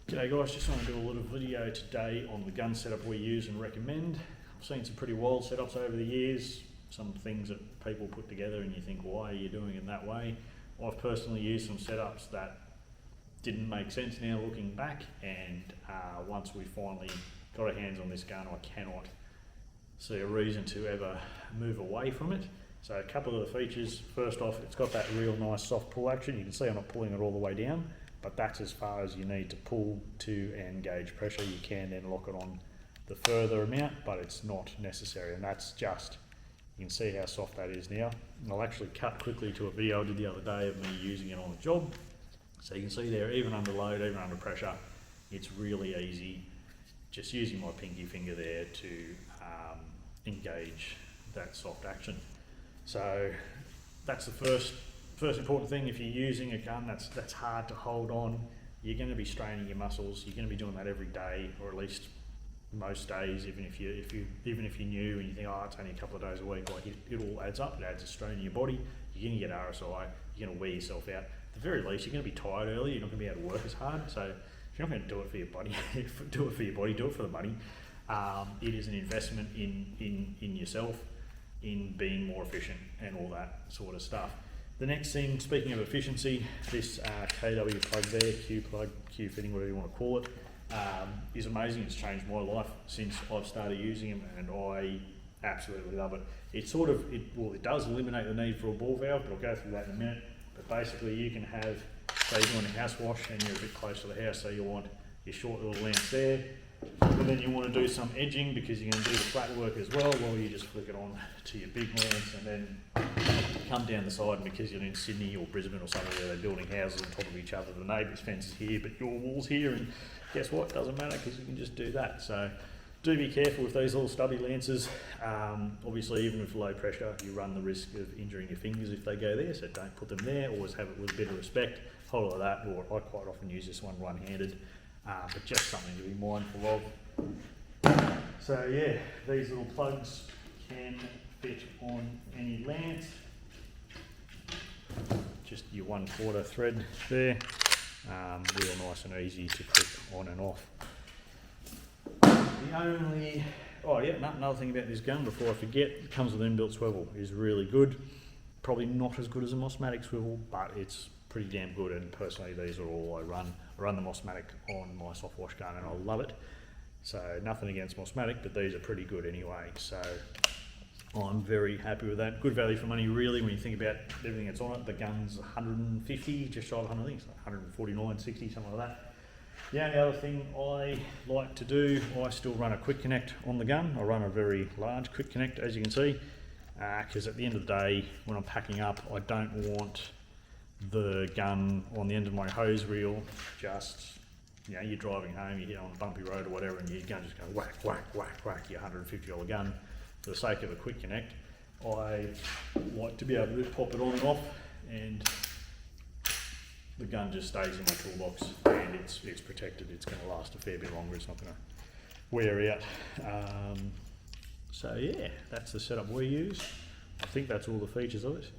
G'day guys, just want to do a little video today on the gun setup we use and recommend. I've seen some pretty wild setups over the years, some things that people put together and you think, why are you doing it that way? I've personally used some setups that didn't make sense now looking back, and once we finally got our hands on this gun, I cannot see a reason to ever move away from it. So a couple of the features: first off, it's got that real nice soft pull action. You can see I'm not pulling it all the way down, but that's as far as you need to pull to engage pressure. You can then lock it on the further amount, but it's not necessary, and that's just, you can see how soft that is now. And I'll actually cut quickly to a video I did the other day of me using it on a job. So you can see there, even under load, even under pressure, it's really easy just using my pinky finger there to engage that soft action. So that's the first important thing. If you're using a gun that's hard to hold on, you're going to be straining your muscles. You're going to be doing that every day, or at least most days. Even if you're new and you think, oh, it's only a couple of days a week, like it all adds up. It adds a strain in your body. You're going to get RSI. You're going to wear yourself out. At the very least, you're going to be tired early. You're not going to be able to work as hard. So if you're not going to do it for your body, do it for your body. Do it for the money. It is an investment in yourself, in being more efficient and all that sort of stuff. The next thing, speaking of efficiency, this KW plug there, Q plug, Q fitting, whatever you want to call it, is amazing. It's changed my life since I've started using them, and I absolutely love it. It does eliminate the need for a ball valve, but I'll go through that in a minute. But basically you can have, say you're doing a house wash and you're a bit close to the house, so you want your short little lance there, and then you want to do some edging because you're going to do the flat work as well. Well, you just flick it on to your big lance and then come down the side, and because you're in Sydney or Brisbane or somewhere where they're building houses on top of each other, the neighbour's fence is here but your wall's here, and guess what, doesn't matter because you can just do that. So do be careful with these little stubby lances. Obviously, even with low pressure, you run the risk of injuring your fingers if they go there, so don't put them there. Always have it with a bit of respect. Whole of that, or I quite often use this one-handed, but just something to be mindful of. So yeah, these little plugs can fit on any lance. Just your 1/4 thread there, real nice and easy to click on and off. Another thing about this gun before I forget, it comes with inbuilt swivel. Is really good. Probably not as good as a Mossmatic swivel, but it's pretty damn good, and personally these are all I run. I run the Mossmatic on my Softwash gun and I love it. So nothing against Mossmatic, but these are pretty good anyway. So I'm very happy with that. Good value for money really when you think about everything that's on it. The gun's 150, just shy of 100, I think it's like 149, 60, something like that. The only other thing I like to do, I still run a quick connect on the gun. I run a very large quick connect, as you can see, because at the end of the day, when I'm packing up, I don't want the gun on the end of my hose reel. Just, you're driving home, you hit on a bumpy road or whatever, and your gun just goes whack, whack, whack, whack, your $150 gun. For the sake of a quick connect, I like to be able to pop it on and off, and the gun just stays in my toolbox, and it's protected. It's going to last a fair bit longer. It's not going to wear out. So yeah, that's the setup we use. I think that's all the features of it.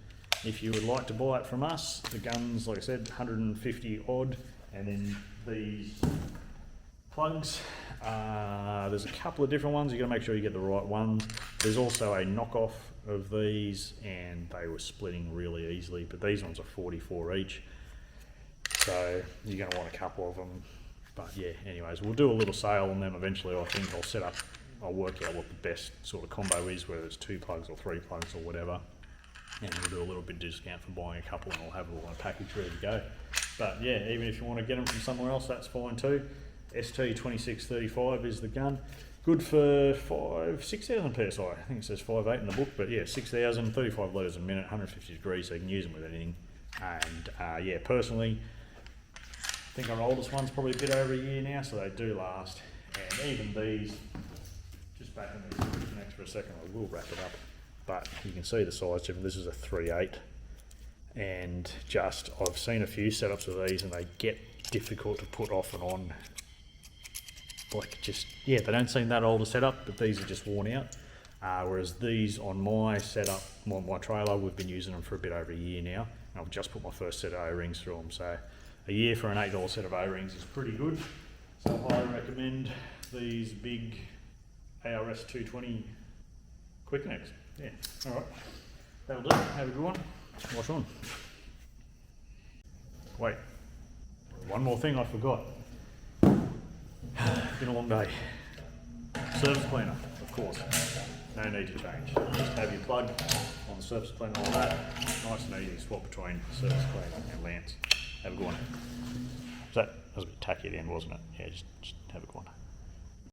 If you would like to buy it from us, the gun's, like I said, 150 odd, and then these plugs, there's a couple of different ones. You've got to make sure you get the right ones. There's also a knockoff of these, and they were splitting really easily, but these ones are 44 each. So you're going to want a couple of them. But yeah, anyways, we'll do a little sale on them eventually. I think I'll work out what the best sort of combo is, whether it's 2 plugs or 3 plugs or whatever. And we'll do a little bit of discount for buying a couple, and I'll have it all in a package ready to go. But yeah, even if you want to get them from somewhere else, that's fine too. ST2635 is the gun. Good for 6,000 PSI. I think it says 5.8 in the book, but yeah, 6,000, 35 litres a minute, 150 degrees, so you can use them with anything. And yeah, personally, I think our oldest one's probably a bit over a year now, so they do last. And even these, just back on these connects for a second, I will wrap it up. But you can see the size difference. This is a 3.8, and just I've seen a few setups of these, and they get difficult to put off and on. They don't seem that old a setup, but these are just worn out. Whereas these on my setup, my trailer, we've been using them for a bit over a year now. And I've just put my first set of O-rings through them, so a year for an $8 set of O-rings is pretty good. So I recommend these big ARS 220 quick connects. Yeah, alright. That'll do. Have a good one. Wash on. Wait. One more thing I forgot. Been a long day. Surface cleaner, of course. No need to change. Just have your plug on the surface cleaner like that. Nice and easy swap between surface cleaner and lance. Have a good one. That was a bit tacky at the end, wasn't it? Yeah, just have a good one.